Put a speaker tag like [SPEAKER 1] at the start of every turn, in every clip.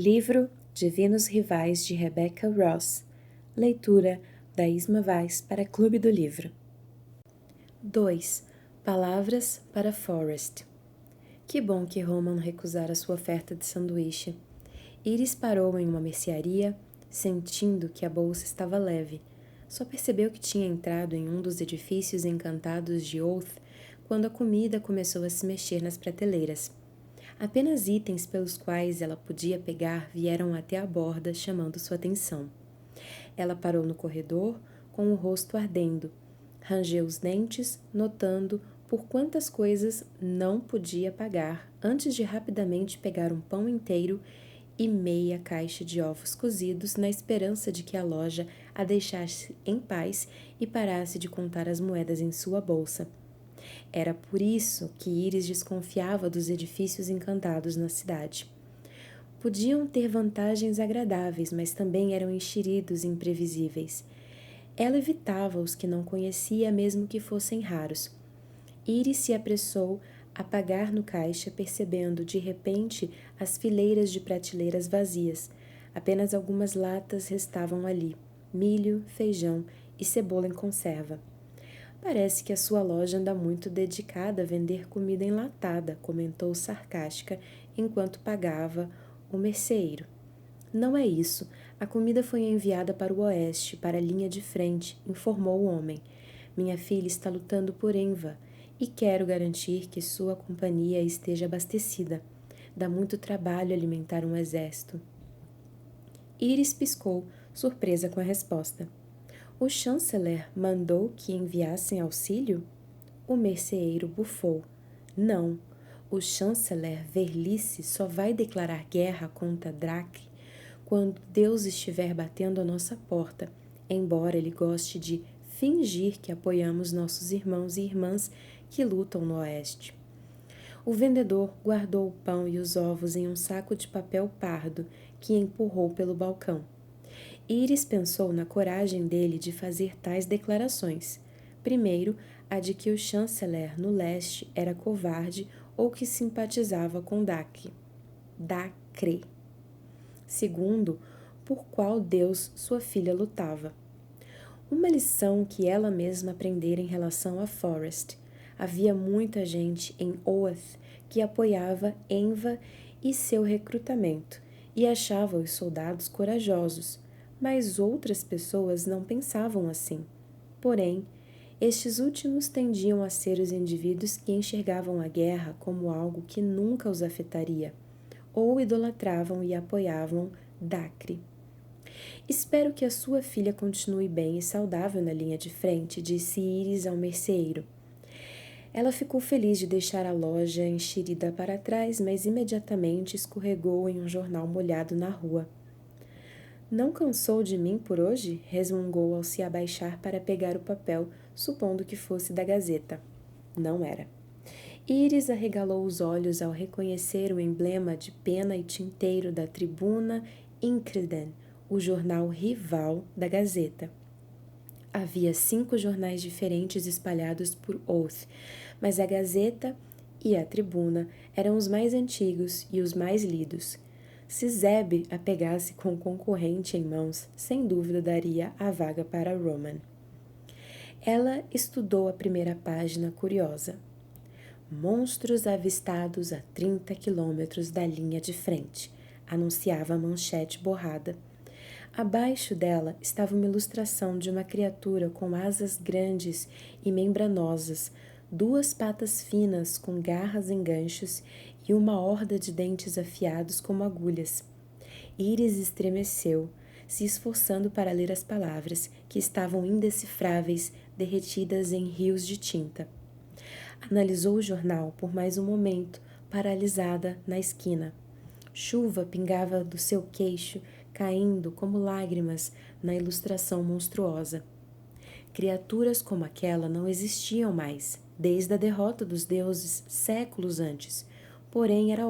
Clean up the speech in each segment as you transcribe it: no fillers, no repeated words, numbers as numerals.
[SPEAKER 1] Livro Divinos Rivais de Rebecca Ross. Leitura da Isma Vaz para Clube do Livro. 2. Palavras para Forrest. Que bom que Roman recusara sua oferta de sanduíche. Iris parou em uma mercearia, sentindo que a bolsa estava leve. Só percebeu que tinha entrado em um dos edifícios encantados de Oath quando a comida começou a se mexer nas prateleiras. Apenas itens pelos quais ela podia pegar vieram até a borda, chamando sua atenção. Ela parou no corredor, com o rosto ardendo. Rangeu os dentes, notando por quantas coisas não podia pagar, antes de rapidamente pegar um pão inteiro e meia caixa de ovos cozidos, na esperança de que a loja a deixasse em paz e parasse de contar as moedas em sua bolsa. Era por isso que Iris desconfiava dos edifícios encantados na cidade. Podiam ter vantagens agradáveis, mas também eram enxeridos e imprevisíveis. Ela evitava os que não conhecia, mesmo que fossem raros. Iris se apressou a pagar no caixa, percebendo de repente as fileiras de prateleiras vazias. Apenas algumas latas restavam ali: milho, feijão e cebola em conserva. Parece que a sua loja anda muito dedicada a vender comida enlatada, comentou sarcástica enquanto pagava o merceeiro. Não é isso. A comida foi enviada para o oeste, para a linha de frente, informou o homem. Minha filha está lutando por Enva e quero garantir que sua companhia esteja abastecida. Dá muito trabalho alimentar um exército. Iris piscou, surpresa com a resposta. O chanceler mandou que enviassem auxílio? O merceeiro bufou. Não, o chanceler Verlice só vai declarar guerra contra Drake quando Deus estiver batendo a nossa porta, embora ele goste de fingir que apoiamos nossos irmãos e irmãs que lutam no oeste. O vendedor guardou o pão e os ovos em um saco de papel pardo que empurrou pelo balcão. Iris pensou na coragem dele de fazer tais declarações. Primeiro, a de que o chanceler no leste era covarde ou que simpatizava com Dacre. Segundo, por qual Deus sua filha lutava. Uma lição que ela mesma aprendera em relação a Forrest. Havia muita gente em Oath que apoiava Enva e seu recrutamento e achava os soldados corajosos, mas outras pessoas não pensavam assim. Porém, estes últimos tendiam a ser os indivíduos que enxergavam a guerra como algo que nunca os afetaria, ou idolatravam e apoiavam Dacre. Espero que a sua filha continue bem e saudável na linha de frente, disse Iris ao merceeiro. Ela ficou feliz de deixar a loja enxerida para trás, mas imediatamente escorregou em um jornal molhado na rua. Não cansou de mim por hoje? Resmungou ao se abaixar para pegar o papel, supondo que fosse da Gazeta. Não era. Iris arregalou os olhos ao reconhecer o emblema de pena e tinteiro da Tribuna Increden, o jornal rival da Gazeta. Havia 5 jornais diferentes espalhados por Oath, mas a Gazeta e a Tribuna eram os mais antigos e os mais lidos. Se Zeb a pegasse com o concorrente em mãos, sem dúvida daria a vaga para Roman. Ela estudou a primeira página curiosa. Monstros avistados a 30 quilômetros da linha de frente, anunciava a manchete borrada. Abaixo dela estava uma ilustração de uma criatura com asas grandes e membranosas, 2 patas finas com garras em ganchos e uma horda de dentes afiados como agulhas. Iris estremeceu, se esforçando para ler as palavras, que estavam indecifráveis, derretidas em rios de tinta. Analisou o jornal por mais um momento, paralisada na esquina. Chuva pingava do seu queixo, caindo como lágrimas na ilustração monstruosa. Criaturas como aquela não existiam mais, desde a derrota dos deuses séculos antes. Porém, era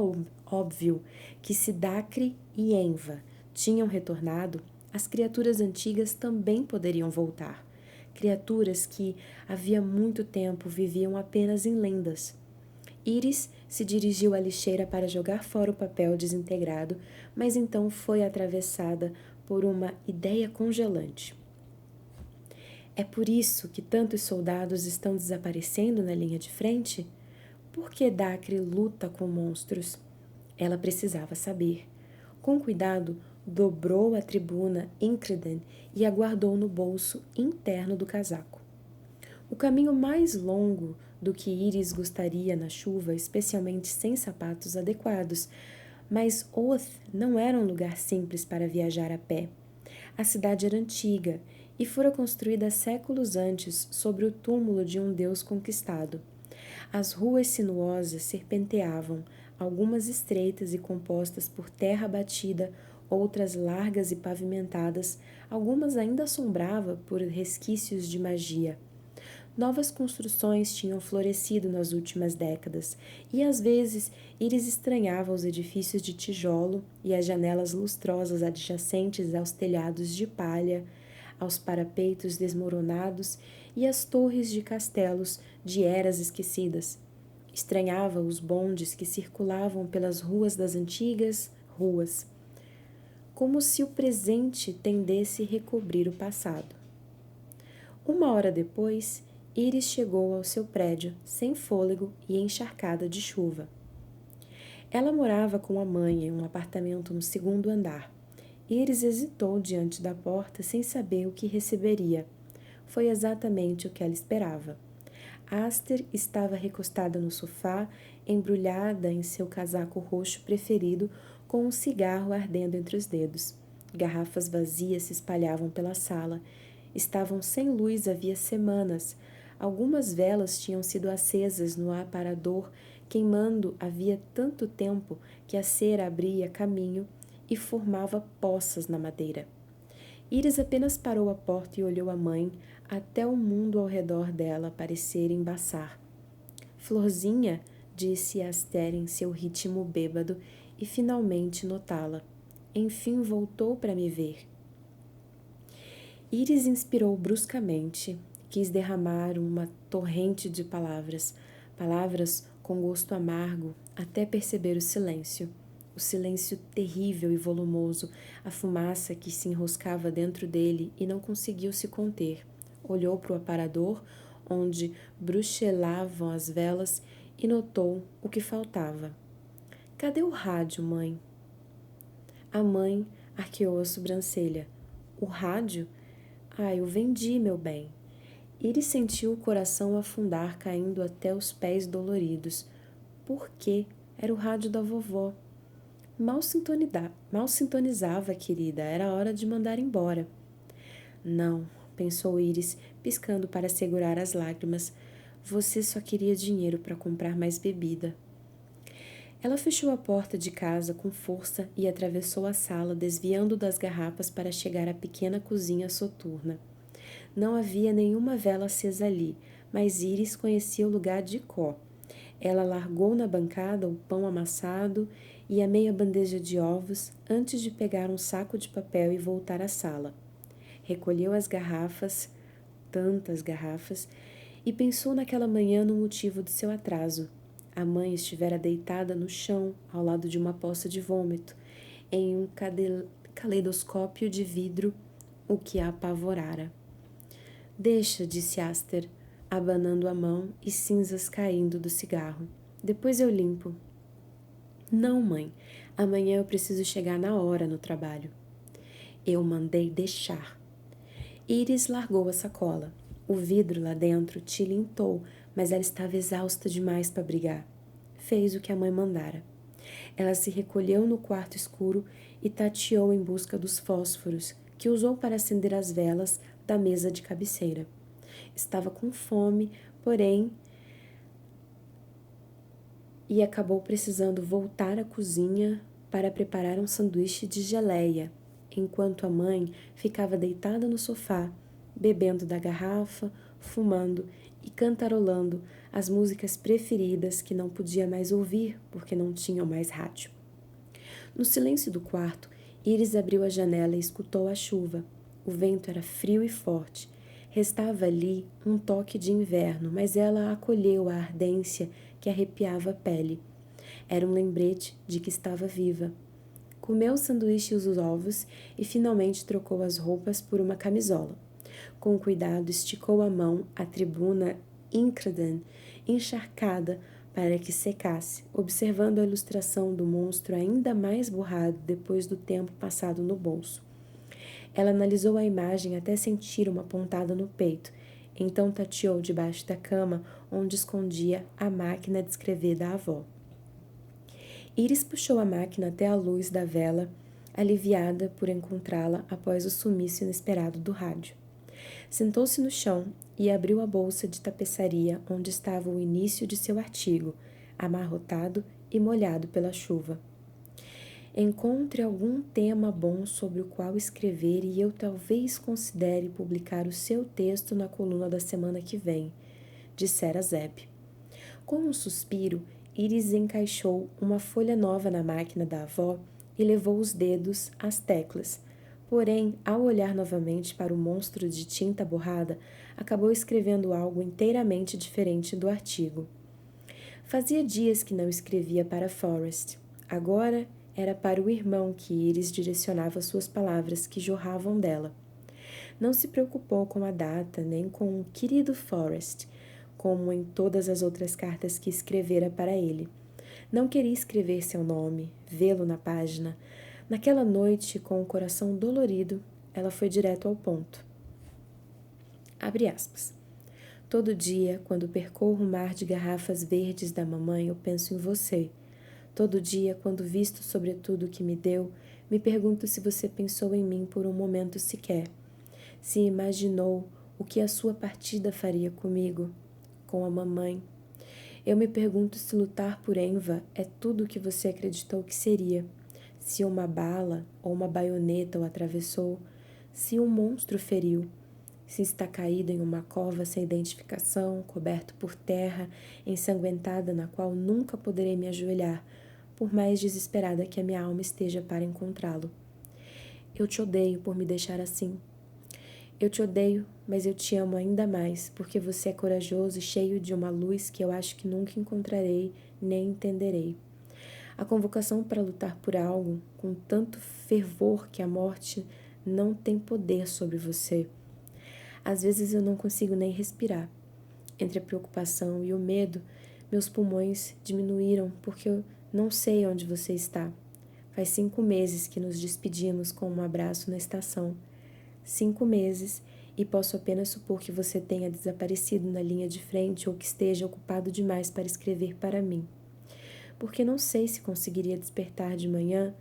[SPEAKER 1] óbvio que se Dacre e Enva tinham retornado, as criaturas antigas também poderiam voltar. Criaturas que havia muito tempo viviam apenas em lendas. Iris se dirigiu à lixeira para jogar fora o papel desintegrado, mas então foi atravessada por uma ideia congelante. É por isso que tantos soldados estão desaparecendo na linha de frente? Por que Dacre luta com monstros? Ela precisava saber. Com cuidado, dobrou a tribuna Increden e a guardou no bolso interno do casaco. O caminho mais longo do que Iris gostaria na chuva, especialmente sem sapatos adequados, mas Oath não era um lugar simples para viajar a pé. A cidade era antiga e fora construída séculos antes sobre o túmulo de um deus conquistado. As ruas sinuosas serpenteavam, algumas estreitas e compostas por terra batida, outras largas e pavimentadas, algumas ainda assombrava por resquícios de magia. Novas construções tinham florescido nas últimas décadas, e às vezes Iris estranhava os edifícios de tijolo e as janelas lustrosas adjacentes aos telhados de palha, aos parapeitos desmoronados e às torres de castelos de eras esquecidas. Estranhava os bondes que circulavam pelas ruas das antigas ruas, como se o presente tendesse a recobrir o passado. 1 hora depois, Iris chegou ao seu prédio, sem fôlego e encharcada de chuva. Ela morava com a mãe em um apartamento no 2º andar. Iris hesitou diante da porta sem saber o que receberia. Foi exatamente o que ela esperava. Aster estava recostada no sofá, embrulhada em seu casaco roxo preferido, com um cigarro ardendo entre os dedos. Garrafas vazias se espalhavam pela sala. Estavam sem luz havia semanas. Algumas velas tinham sido acesas no aparador, queimando havia tanto tempo que a cera abria caminho e formava poças na madeira. Iris apenas parou à porta e olhou a mãe, até o mundo ao redor dela parecer embaçar. Florzinha, disse Aster em seu ritmo bêbado, e finalmente notá-la. Enfim voltou para me ver. Iris inspirou bruscamente, quis derramar uma torrente de palavras, palavras com gosto amargo, até perceber o silêncio terrível e volumoso, a fumaça que se enroscava dentro dele e não conseguiu se conter. Olhou para o aparador, onde bruxelavam as velas, e notou o que faltava. Cadê o rádio, mãe? A mãe arqueou a sobrancelha. O rádio? Ah, eu vendi, meu bem. Iris sentiu o coração afundar, caindo até os pés doloridos. Por quê? Era o rádio da vovó. Mal sintonizava, querida. Era hora de mandar embora. Não, pensou Iris, piscando para segurar as lágrimas. Você só queria dinheiro para comprar mais bebida. Ela fechou a porta de casa com força e atravessou a sala, desviando das garrafas para chegar à pequena cozinha soturna. Não havia nenhuma vela acesa ali, mas Iris conhecia o lugar de có. Ela largou na bancada o pão amassado e a meia bandeja de ovos antes de pegar um saco de papel e voltar à sala. Recolheu as garrafas, tantas garrafas, e pensou naquela manhã no motivo do seu atraso. A mãe estivera deitada no chão, ao lado de uma poça de vômito, em um caleidoscópio de vidro, o que a apavorara. Deixa, disse Aster, abanando a mão e cinzas caindo do cigarro. Depois eu limpo. Não, mãe. Amanhã eu preciso chegar na hora no trabalho. Eu mandei deixar. Iris largou a sacola. O vidro lá dentro tilintou, mas ela estava exausta demais para brigar. Fez o que a mãe mandara. Ela se recolheu no quarto escuro e tateou em busca dos fósforos, que usou para acender as velas da mesa de cabeceira. Estava com fome, porém, e acabou precisando voltar à cozinha para preparar um sanduíche de geleia, enquanto a mãe ficava deitada no sofá, bebendo da garrafa, fumando e cantarolando as músicas preferidas que não podia mais ouvir porque não tinham mais rádio. No silêncio do quarto, Iris abriu a janela e escutou a chuva. O vento era frio e forte. Restava ali um toque de inverno, mas ela acolheu a ardência que arrepiava a pele. Era um lembrete de que estava viva. Comeu o sanduíche e os ovos e finalmente trocou as roupas por uma camisola. Com cuidado, esticou a mão à tribuna Incradan, encharcada, para que secasse, observando a ilustração do monstro ainda mais borrado depois do tempo passado no bolso. Ela analisou a imagem até sentir uma pontada no peito, então tateou debaixo da cama onde escondia a máquina de escrever da avó. Iris puxou a máquina até a luz da vela, aliviada por encontrá-la após o sumiço inesperado do rádio. Sentou-se no chão e abriu a bolsa de tapeçaria onde estava o início de seu artigo, amarrotado e molhado pela chuva. Encontre algum tema bom sobre o qual escrever e eu talvez considere publicar o seu texto na coluna da semana que vem, dissera Zeb. Com um suspiro, Iris encaixou uma folha nova na máquina da avó e levou os dedos às teclas. Porém, ao olhar novamente para o monstro de tinta borrada, acabou escrevendo algo inteiramente diferente do artigo. Fazia dias que não escrevia para Forrest. Agora era para o irmão que Iris direcionava suas palavras que jorravam dela. Não se preocupou com a data, nem com o querido Forrest, como em todas as outras cartas que escrevera para ele. Não queria escrever seu nome, vê-lo na página. Naquela noite, com o coração dolorido, ela foi direto ao ponto. Abre aspas. Todo dia, quando percorro o mar de garrafas verdes da mamãe, eu penso em você. Todo dia, quando visto sobretudo o que me deu, me pergunto se você pensou em mim por um momento sequer. Se imaginou o que a sua partida faria comigo, com a mamãe. Eu me pergunto se lutar por Enva é tudo o que você acreditou que seria. Se uma bala ou uma baioneta o atravessou, se um monstro feriu, se está caído em uma cova sem identificação, coberto por terra, ensanguentada na qual nunca poderei me ajoelhar, por mais desesperada que a minha alma esteja para encontrá-lo. Eu te odeio por me deixar assim. Eu te odeio, mas eu te amo ainda mais, porque você é corajoso e cheio de uma luz que eu acho que nunca encontrarei nem entenderei. A convocação para lutar por algo, com tanto fervor que a morte não tem poder sobre você. Às vezes eu não consigo nem respirar. Entre a preocupação e o medo, meus pulmões diminuíram porque eu não sei onde você está. Faz 5 meses que nos despedimos com um abraço na estação. 5 meses, e posso apenas supor que você tenha desaparecido na linha de frente ou que esteja ocupado demais para escrever para mim. Porque não sei se conseguiria despertar de manhã,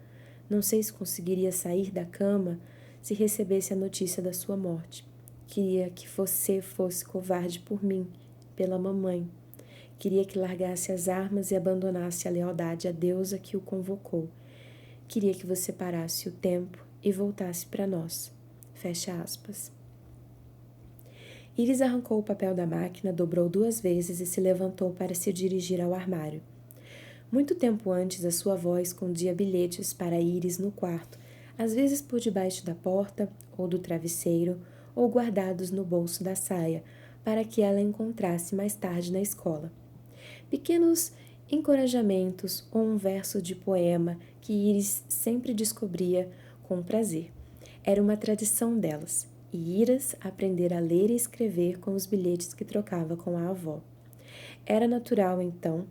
[SPEAKER 1] não sei se conseguiria sair da cama se recebesse a notícia da sua morte. Queria que você fosse covarde por mim, pela mamãe. Queria que largasse as armas e abandonasse a lealdade à deusa que o convocou. Queria que você parasse o tempo e voltasse para nós. Fecha aspas. Iris arrancou o papel da máquina, dobrou 2 vezes e se levantou para se dirigir ao armário. Muito tempo antes, a sua avó escondia bilhetes para Iris no quarto, às vezes por debaixo da porta ou do travesseiro, ou guardados no bolso da saia, para que ela encontrasse mais tarde na escola. Pequenos encorajamentos ou um verso de poema que Iris sempre descobria com prazer. Era uma tradição delas, e Iris aprendera a ler e escrever com os bilhetes que trocava com a avó. Era natural, então,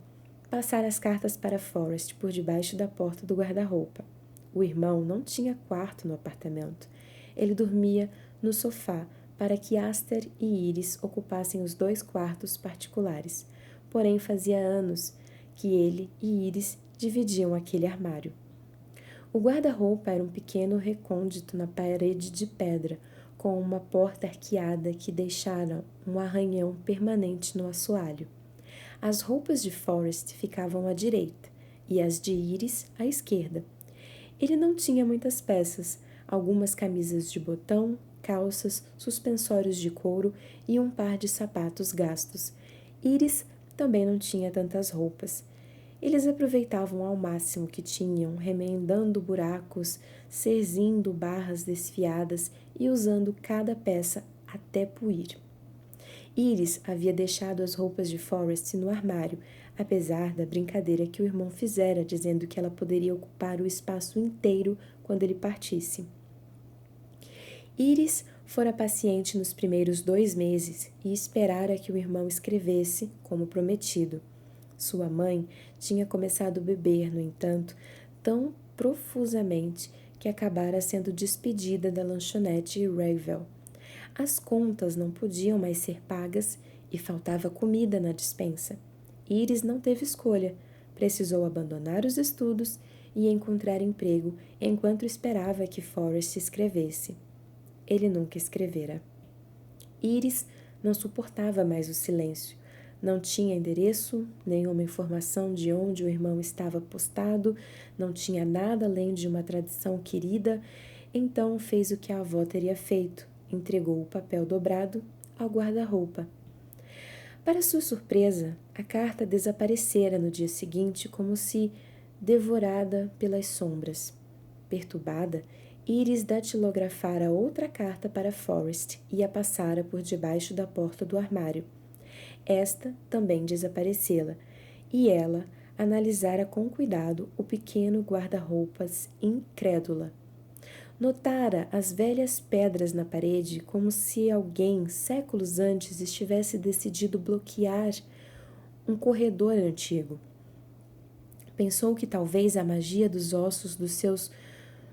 [SPEAKER 1] passar as cartas para Forrest por debaixo da porta do guarda-roupa. O irmão não tinha quarto no apartamento. Ele dormia no sofá para que Aster e Iris ocupassem os 2 quartos particulares. Porém, fazia anos que ele e Iris dividiam aquele armário. O guarda-roupa era um pequeno recôndito na parede de pedra, com uma porta arqueada que deixara um arranhão permanente no assoalho. As roupas de Forrest ficavam à direita e as de Iris à esquerda. Ele não tinha muitas peças, algumas camisas de botão, calças, suspensórios de couro e um par de sapatos gastos. Iris também não tinha tantas roupas. Eles aproveitavam ao máximo o que tinham, remendando buracos, cerzindo barras desfiadas e usando cada peça até puir. Iris havia deixado as roupas de Forrest no armário, apesar da brincadeira que o irmão fizera, dizendo que ela poderia ocupar o espaço inteiro quando ele partisse. Iris fora paciente nos primeiros 2 meses e esperara que o irmão escrevesse, como prometido. Sua mãe tinha começado a beber, no entanto, tão profusamente que acabara sendo despedida da lanchonete Ravel. As contas não podiam mais ser pagas e faltava comida na despensa. Iris não teve escolha, precisou abandonar os estudos e encontrar emprego enquanto esperava que Forrest escrevesse. Ele nunca escrevera. Iris não suportava mais o silêncio. Não tinha endereço, nenhuma informação de onde o irmão estava postado, não tinha nada além de uma tradição querida, então fez o que a avó teria feito, entregou o papel dobrado ao guarda-roupa. Para sua surpresa, a carta desaparecera no dia seguinte como se devorada pelas sombras. Perturbada, Iris datilografara outra carta para Forrest e a passara por debaixo da porta do armário. Esta também desaparecera, e ela analisara com cuidado o pequeno guarda-roupas incrédula. Notara as velhas pedras na parede como se alguém, séculos antes, estivesse decidido bloquear um corredor antigo. Pensou que talvez a magia dos ossos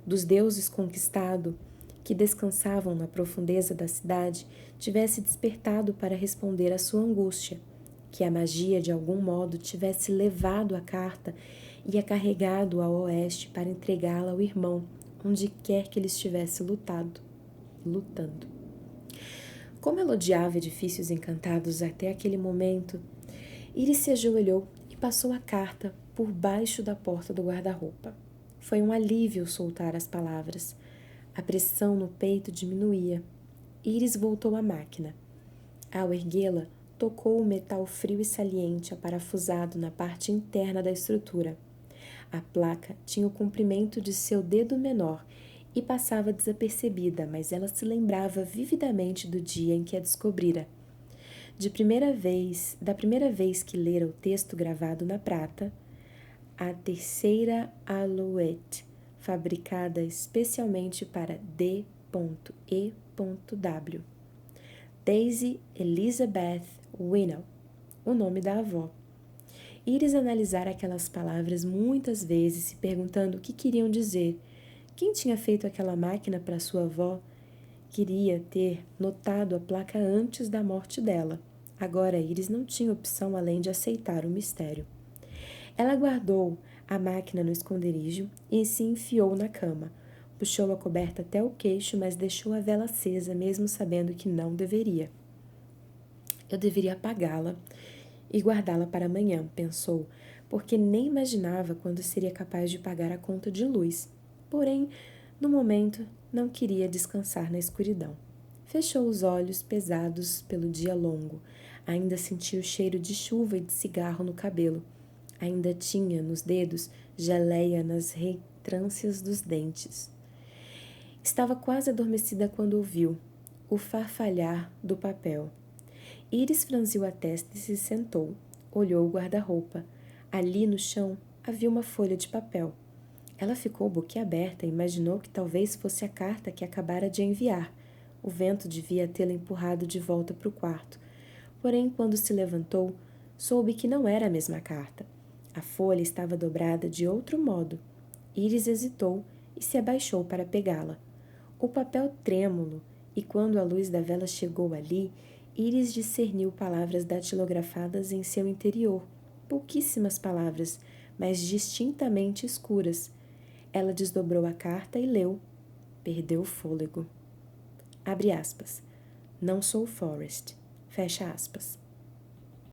[SPEAKER 1] dos deuses conquistados, que descansavam na profundeza da cidade, tivesse despertado para responder à sua angústia, que a magia de algum modo tivesse levado a carta e a carregado ao oeste para entregá-la ao irmão, onde quer que ele estivesse lutando. Como ela odiava edifícios encantados até aquele momento, Iris se ajoelhou e passou a carta por baixo da porta do guarda-roupa. Foi um alívio soltar as palavras. A pressão no peito diminuía. Iris voltou à máquina. Ao erguê-la, tocou o metal frio e saliente aparafusado na parte interna da estrutura. A placa tinha o comprimento de seu dedo menor e passava desapercebida, mas ela se lembrava vividamente do dia em que a descobrira. Da primeira vez que lera o texto gravado na prata, a terceira Alouette, fabricada especialmente para D.E.W. Daisy Elizabeth Winnell, o nome da avó. Iris analisara aquelas palavras muitas vezes, se perguntando o que queriam dizer. Quem tinha feito aquela máquina para sua avó? Queria ter notado a placa antes da morte dela. Agora Iris não tinha opção além de aceitar o mistério. Ela guardou a máquina no esconderijo e se enfiou na cama. Puxou a coberta até o queixo, mas deixou a vela acesa, mesmo sabendo que não deveria. Eu deveria apagá-la e guardá-la para amanhã, pensou, porque nem imaginava quando seria capaz de pagar a conta de luz. Porém, no momento, não queria descansar na escuridão. Fechou os olhos pesados pelo dia longo. Ainda sentia o cheiro de chuva e de cigarro no cabelo. Ainda tinha nos dedos geleia nas retrâncias dos dentes. Estava quase adormecida quando ouviu o farfalhar do papel. Iris franziu a testa e se sentou. Olhou o guarda-roupa. Ali no chão havia uma folha de papel. Ela ficou boquiaberta e imaginou que talvez fosse a carta que acabara de enviar. O vento devia tê-la empurrado de volta para o quarto. Porém, quando se levantou, soube que não era a mesma carta. A folha estava dobrada de outro modo. Iris hesitou e se abaixou para pegá-la. O papel trêmulo, e quando a luz da vela chegou ali, Iris discerniu palavras datilografadas em seu interior. Pouquíssimas palavras, mas distintamente escuras. Ela desdobrou a carta e leu. Perdeu o fôlego. Abre aspas. Não sou Forrest. Fecha aspas.